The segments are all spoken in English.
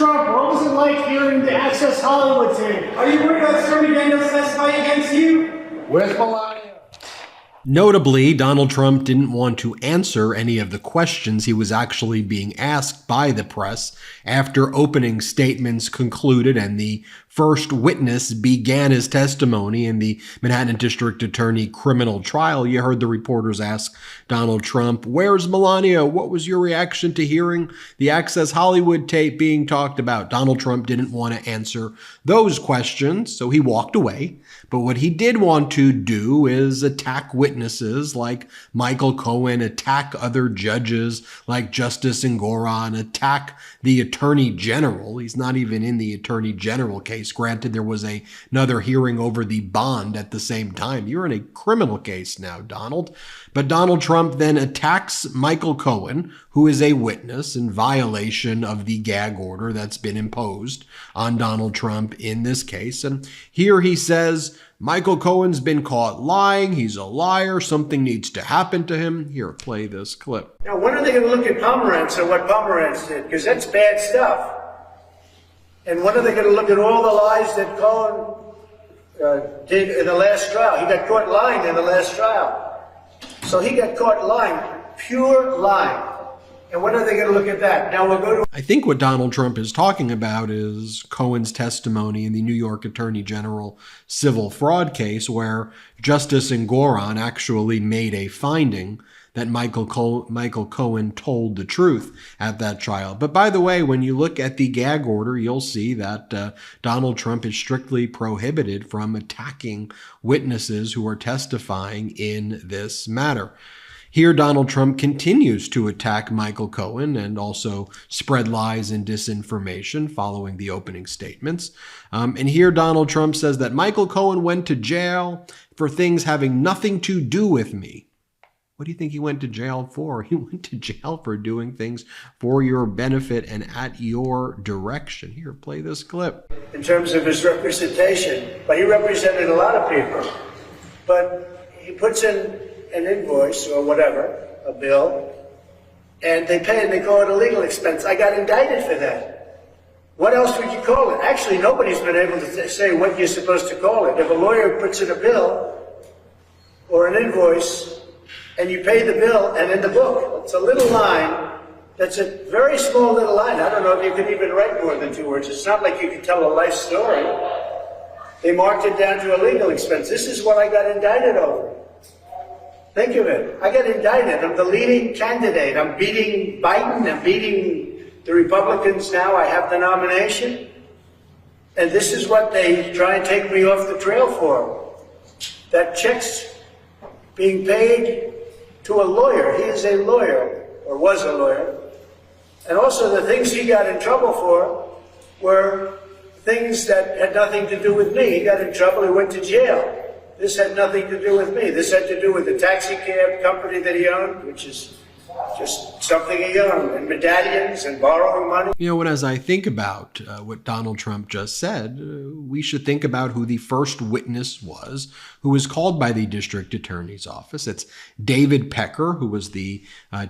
Trump, what was it like hearing the Access Hollywood tape? Are you worried about Stormy Daniels testifying against you? Where's Melania? Notably, Donald Trump didn't want to answer any of the questions he was actually being asked by the press after opening statements concluded and the first witness began his testimony in the Manhattan District Attorney criminal trial. You heard the reporters ask Donald Trump, "Where's Melania? What was your reaction to hearing the Access Hollywood tape being talked about?" Donald Trump didn't want to answer those questions, so he walked away. But what he did want to do is attack witnesses like Michael Cohen, attack other judges like Justice Engoron, attack the Attorney General. He's not even in the Attorney General case. Granted, there was another hearing over the bond at the same time. You're in a criminal case now, Donald. But Donald Trump then attacks Michael Cohen, who is a witness in violation of the gag order that's been imposed on Donald Trump in this case. And here he says, Michael Cohen's been caught lying. He's a liar. Something needs to happen to him. Here, play this clip. Now, when are they going to look at Pomerantz and what Pomerantz did? Because that's bad stuff. And when are they going to look at all the lies that Cohen did in the last trial? He got caught lying in the last trial. So he got caught lying, pure lying. And when are they going to look at that? Now we'll go to... I think what Donald Trump is talking about is Cohen's testimony in the New York Attorney General civil fraud case, where Justice Engoron actually made a finding that Michael Cohen told the truth at that trial. But by the way, when you look at the gag order, you'll see that Donald Trump is strictly prohibited from attacking witnesses who are testifying in this matter. Here, Donald Trump continues to attack Michael Cohen and also spread lies and disinformation following the opening statements. And here, Donald Trump says that Michael Cohen went to jail for things having nothing to do with me. What do you think he went to jail for? He went to jail for doing things for your benefit and at your direction. Here, play this clip. In terms of his representation, but he represented a lot of people. But he puts in an invoice or whatever, a bill, and they pay and they call it a legal expense. I got indicted for that. What else would you call it? Actually, nobody's been able to say what you're supposed to call it. If a lawyer puts in a bill or an invoice and you pay the bill, and in the book, it's a little line, that's a very small little line. I don't know if you can even write more than 2 words. It's not like you can tell a life story. They marked it down to a legal expense. This is what I got indicted over. Think of it. I got indicted. I'm the leading candidate. I'm beating Biden. I'm beating the Republicans now. I have the nomination. And this is what they try and take me off the trail for. That check's being paid to a lawyer. He is a lawyer, or was a lawyer. And also the things he got in trouble for were things that had nothing to do with me. He got in trouble. He went to jail. This had nothing to do with me. This had to do with the taxi cab company that he owned, which is just something he owned, and medallions and borrowing money. You know, and as I think about what Donald Trump just said, we should think about who the first witness was who was called by the district attorney's office. It's David Pecker, who was the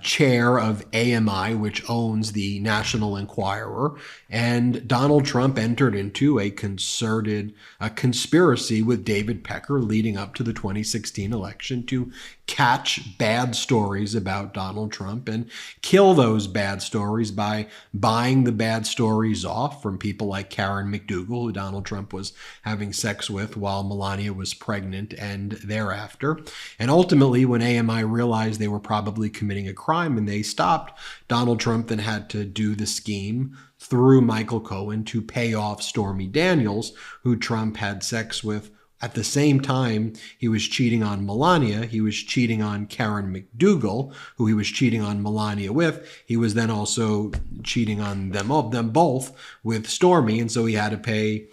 chair of AMI, which owns the National Enquirer. And Donald Trump entered into a concerted conspiracy with David Pecker leading up to the 2016 election to catch bad stories about Donald Trump and kill those bad stories by buying the bad stories off from people like Karen McDougal, who Donald Trump was having sex with while Melania was pregnant and thereafter. And ultimately, when AMI realized they were probably committing a crime and they stopped, Donald Trump then had to do the scheme through Michael Cohen to pay off Stormy Daniels, who Trump had sex with. At the same time, he was cheating on Melania. He was cheating on Karen McDougal, who he was cheating on Melania with. He was then also cheating on them both with Stormy, and so he had to pay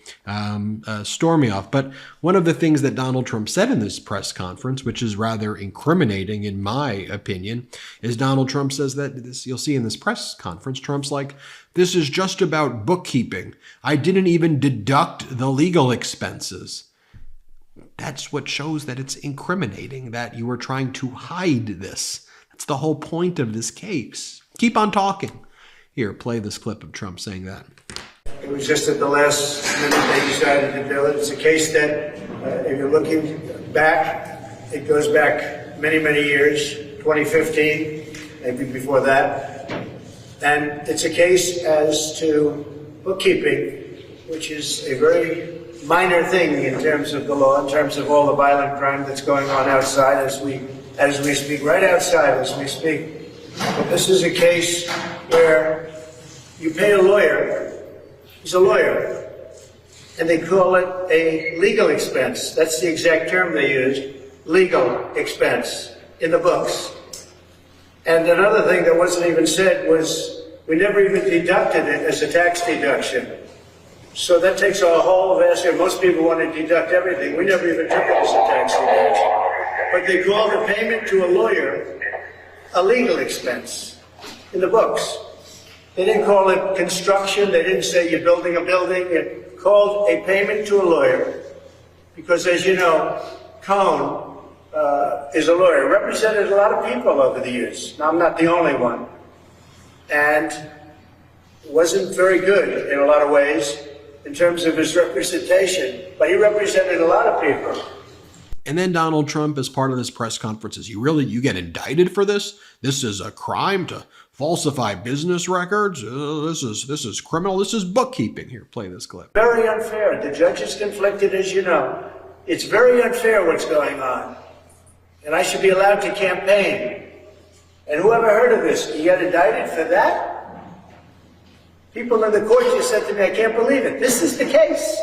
Stormy off. But one of the things that Donald Trump said in this press conference, which is rather incriminating in my opinion, is Donald Trump says that, this you'll see in this press conference, Trump's like, this is just about bookkeeping. I didn't even deduct the legal expenses. That's what shows that it's incriminating, that you were trying to hide this. That's the whole point of this case. Keep on talking. Here, play this clip of Trump saying that. It was just at the last minute they decided to do it. It's a case that, if you're looking back, it goes back many, many years, 2015, maybe before that. And it's a case as to bookkeeping, which is a very minor thing in terms of the law, in terms of all the violent crime that's going on outside as we speak, right outside as we speak. But this is a case where you pay a lawyer. He's a lawyer, and they call it a legal expense. That's the exact term they used, legal expense, in the books. And another thing that wasn't even said was we never even deducted it as a tax deduction. So that takes a whole vast, most people want to deduct everything. We never even took it as a tax deduction. But they called the payment to a lawyer a legal expense in the books. They didn't call it construction. They didn't say you're building a building. It called a payment to a lawyer because, as you know, Cohn is a lawyer, represented a lot of people over the years. Now, I'm not the only one. And wasn't very good in a lot of ways in terms of his representation, but he represented a lot of people. And then Donald Trump, as part of this press conference, says, you get indicted for this? This is a crime to falsify business records? This is criminal. This is bookkeeping. Here, play this clip. Very unfair. The judge is conflicted, as you know. It's very unfair what's going on. And I should be allowed to campaign. And whoever heard of this, you got indicted for that? People in the court just said to me, I can't believe it. This is the case.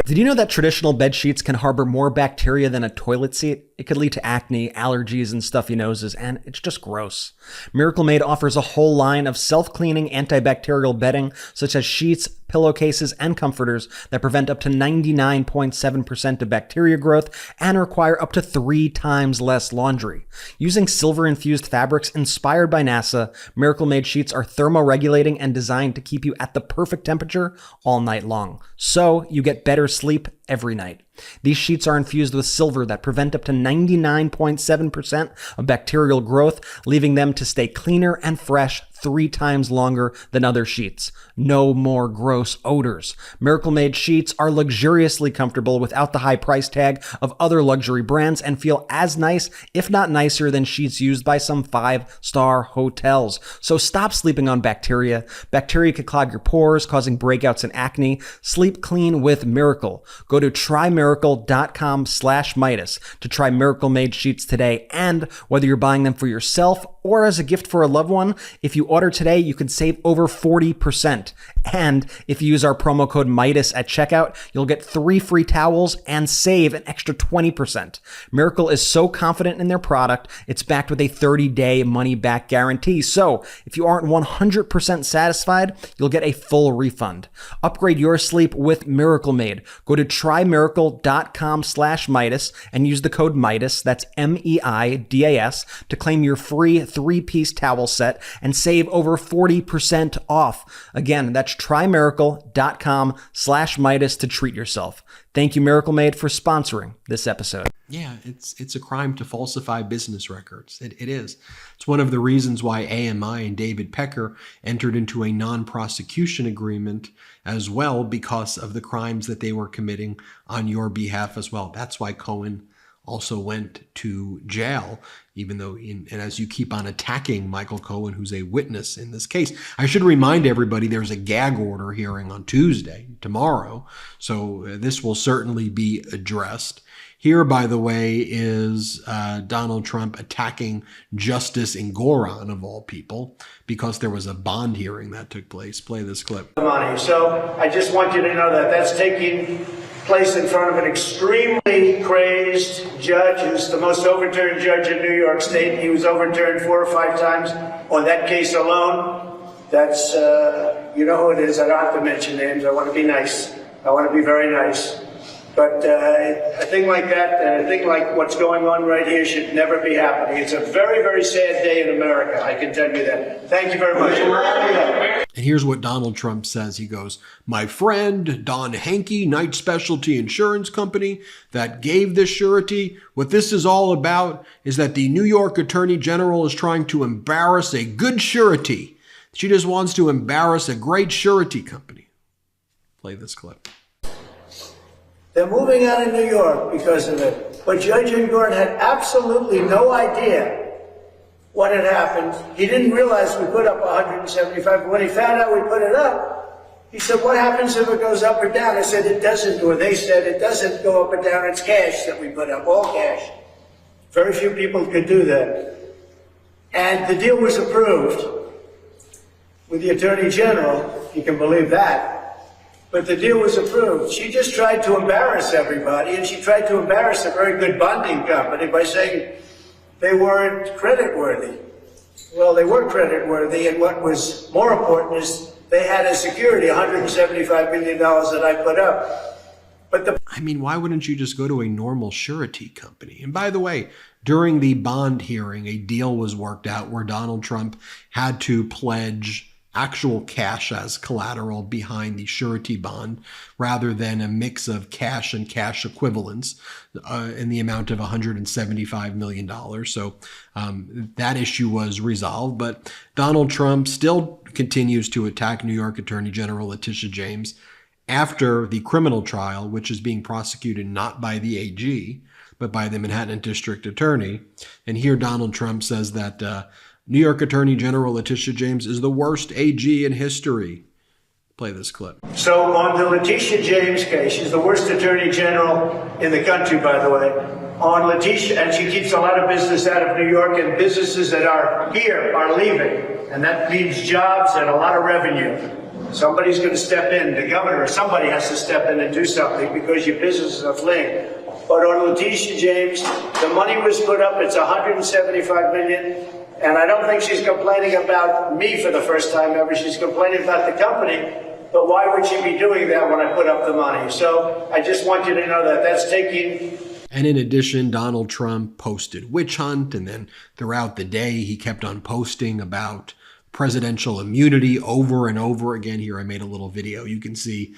Did you know that traditional bed sheets can harbor more bacteria than a toilet seat? It could lead to acne, allergies, and stuffy noses, and it's just gross. Miracle Made offers a whole line of self-cleaning antibacterial bedding, such as sheets, pillowcases, and comforters that prevent up to 99.7% of bacteria growth and require up to 3 times less laundry. Using silver-infused fabrics inspired by NASA, Miracle Made sheets are thermoregulating and designed to keep you at the perfect temperature all night long. So you get better sleep every night. These sheets are infused with silver that prevent up to 99.7% of bacterial growth, leaving them to stay cleaner and fresh 3 times longer than other sheets. No more gross odors. Miracle Made sheets are luxuriously comfortable without the high price tag of other luxury brands and feel as nice, if not nicer, than sheets used by some 5-star hotels. So stop sleeping on bacteria. Bacteria could clog your pores, causing breakouts and acne. Sleep clean with Miracle. Go to trymiracle.com/Meidas to try Miracle Made sheets today. And whether you're buying them for yourself or as a gift for a loved one, if you order today, you can save over 40%. And if you use our promo code Meidas at checkout, you'll get 3 free towels and save an extra 20%. Miracle is so confident in their product, it's backed with a 30-day money-back guarantee. So if you aren't 100% satisfied, you'll get a full refund. Upgrade your sleep with Miracle Made. Go to trymiracle.com/Meidas and use the code Meidas, that's MEIDAS, to claim your free 3-piece towel set and save over 40% off. Again, that's trymiracle.com/Meidas to treat yourself. Thank you, Miracle Made, for sponsoring this episode. Yeah, it's a crime to falsify business records. It is. It's one of the reasons why AMI and David Pecker entered into a non-prosecution agreement as well, because of the crimes that they were committing on your behalf as well. That's why Cohen also went to jail, even though, and as you keep on attacking Michael Cohen, who's a witness in this case. I should remind everybody there's a gag order hearing on Tuesday, tomorrow, so this will certainly be addressed. Here, by the way, is Donald Trump attacking Justice Engoron, of all people, because there was a bond hearing that took place. Play this clip. So I just want you to know that that's taking place in front of an extremely crazed judge who's the most overturned judge in New York State. He was overturned 4 or 5 times on that case alone. That's, you know who it is. I don't have to mention names. I want to be nice. I want to be very nice. But a thing like that, and a thing like what's going on right here should never be happening. It's a very, very sad day in America, I can tell you that. Thank you very much. And here's what Donald Trump says. He goes, my friend, Don Henke, Knight Specialty Insurance Company, that gave this surety. What this is all about is that the New York Attorney General is trying to embarrass a good surety. She just wants to embarrass a great surety company. Play this clip. They're moving out of New York because of it. But Judge Engoron had absolutely no idea what had happened. He didn't realize we put up 175, but when he found out we put it up, he said, what happens if it goes up or down? I said, it doesn't, or they said, it doesn't go up or down, it's cash that we put up, all cash. Very few people could do that. And the deal was approved with the Attorney General, you can believe that. But the deal was approved. She just tried to embarrass everybody, and she tried to embarrass a very good bonding company by saying they weren't creditworthy. Well, they were creditworthy, and what was more important is they had as security $175 million that I put up. But I mean, why wouldn't you just go to a normal surety company? And by the way, during the bond hearing, a deal was worked out where Donald Trump had to pledge actual cash as collateral behind the surety bond rather than a mix of cash and cash equivalents in the amount of $175 million. So that issue was resolved, but Donald Trump still continues to attack New York Attorney General Letitia James after the criminal trial, which is being prosecuted not by the AG, but by the Manhattan District Attorney. And here Donald Trump says that New York Attorney General Letitia James is the worst AG in history. Play this clip. So on the Letitia James case, she's the worst Attorney General in the country, by the way. On Letitia, and she keeps a lot of business out of New York, and businesses that are here are leaving. And that means jobs and a lot of revenue. Somebody's going to step in, the governor, or somebody has to step in and do something because your businesses are fleeing. But on Letitia James, the money was put up, it's $175 million. And I don't think she's complaining about me for the first time ever. She's complaining about the company. But why would she be doing that when I put up the money? So I just want you to know that that's taking... And in addition, Donald Trump posted witch hunt. And then throughout the day, he kept on posting about presidential immunity over and over again. Here, I made a little video. You can see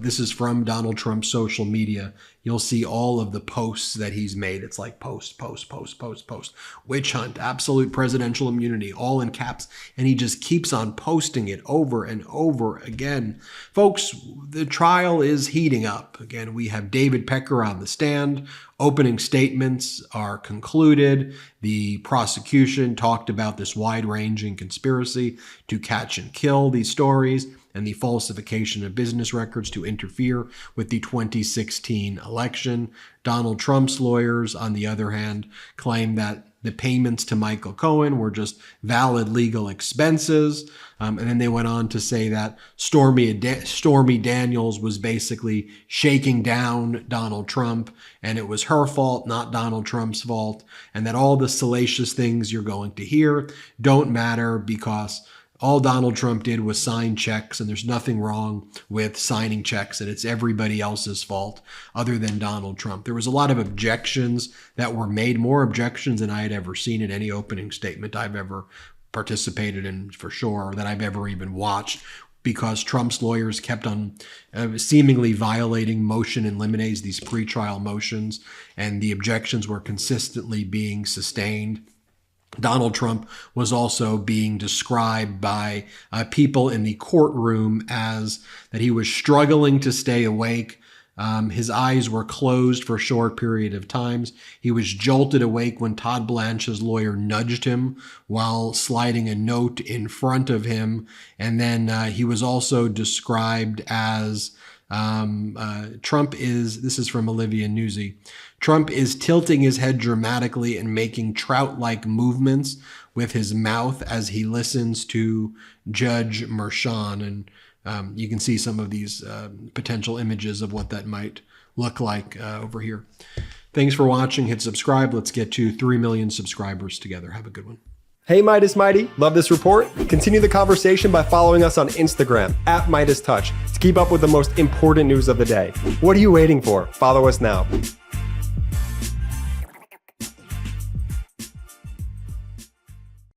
this is from Donald Trump's social media. You'll see all of the posts that he's made. It's like post, post, post, post, post. Witch hunt, absolute presidential immunity, all in caps. And he just keeps on posting it over and over again. Folks, the trial is heating up. Again, we have David Pecker on the stand. Opening statements are concluded. The prosecution talked about this wide-ranging conspiracy to catch and kill these stories and the falsification of business records to interfere with the 2016 election. Donald Trump's lawyers, on the other hand, claim that the payments to Michael Cohen were just valid legal expenses. And then they went on to say that Stormy Daniels was basically shaking down Donald Trump, and it was her fault, not Donald Trump's fault, and that all the salacious things you're going to hear don't matter because all Donald Trump did was sign checks, and there's nothing wrong with signing checks, and it's everybody else's fault other than Donald Trump. There was a lot of objections that were made, more objections than I had ever seen in any opening statement I've ever participated in, for sure, or that I've ever even watched, because Trump's lawyers kept on seemingly violating motion in limines, these pretrial motions, and the objections were consistently being sustained. Donald Trump was also being described by people in the courtroom as that he was struggling to stay awake. His eyes were closed for a short period of times. He was jolted awake when Todd Blanche's lawyer nudged him while sliding a note in front of him. And then he was also described as Trump is, this is from Olivia Newsy, Trump is tilting his head dramatically and making trout-like movements with his mouth as he listens to Judge Merchan. And you can see some of these potential images of what that might look like over here. Thanks for watching. Hit subscribe. Let's get to 3 million subscribers together. Have a good one. Hey Midas Mighty, love this report? Continue the conversation by following us on Instagram @MeidasTouch to keep up with the most important news of the day. What are you waiting for? Follow us now.